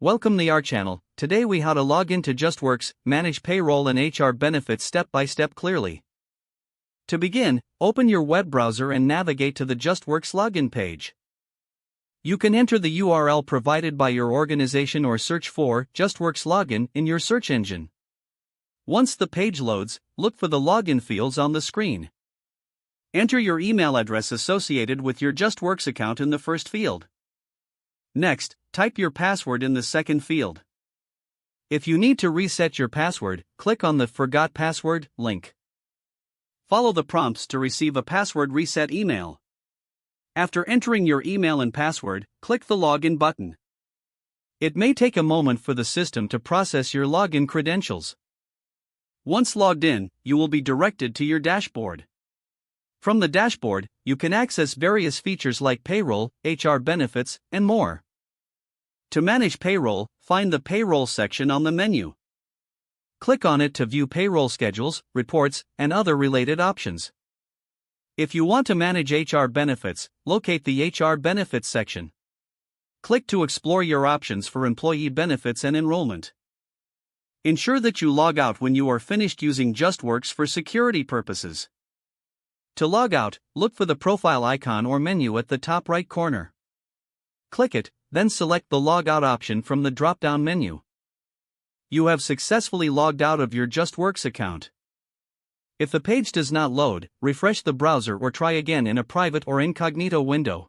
Welcome to our channel. Today we how to log into Justworks, manage payroll and HR benefits step by step clearly. To begin, open your web browser and navigate to the Justworks login page. You can enter the URL provided by your organization or search for Justworks login in your search engine. Once the page loads, look for the login fields on the screen. Enter your email address associated with your Justworks account in the first field. Next, type your password in the second field. If you need to reset your password, click on the Forgot Password link. Follow the prompts to receive a password reset email. After entering your email and password, click the Login button. It may take a moment for the system to process your login credentials. Once logged in, you will be directed to your dashboard. From the dashboard, you can access various features like payroll, HR benefits, and more. To manage payroll, find the Payroll section on the menu. Click on it to view payroll schedules, reports, and other related options. If you want to manage HR benefits, locate the HR Benefits section. Click to explore your options for employee benefits and enrollment. Ensure that you log out when you are finished using Justworks for security purposes. To log out, look for the profile icon or menu at the top right corner. Click it, then select the Log Out option from the drop-down menu. You have successfully logged out of your Justworks account. If the page does not load, refresh the browser or try again in a private or incognito window.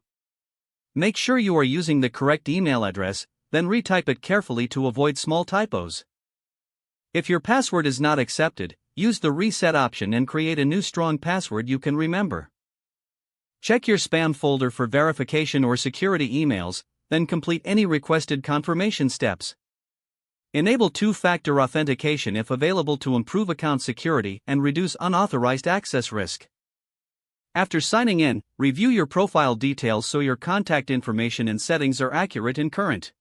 Make sure you are using the correct email address, then retype it carefully to avoid small typos. If your password is not accepted, use the Reset option and create a new strong password you can remember. Check your spam folder for verification or security emails, then complete any requested confirmation steps. Enable two-factor authentication if available to improve account security and reduce unauthorized access risk. After signing in, review your profile details so your contact information and settings are accurate and current.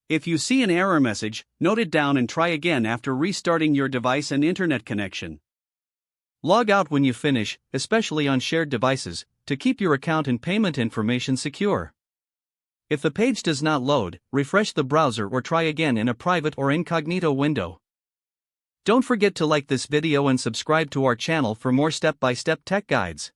If you see an error message, note it down and try again after restarting your device and internet connection. Log out when you finish, especially on shared devices, to keep your account and payment information secure. If the page does not load, refresh the browser or try again in a private or incognito window. Don't forget to like this video and subscribe to our channel for more step-by-step tech guides.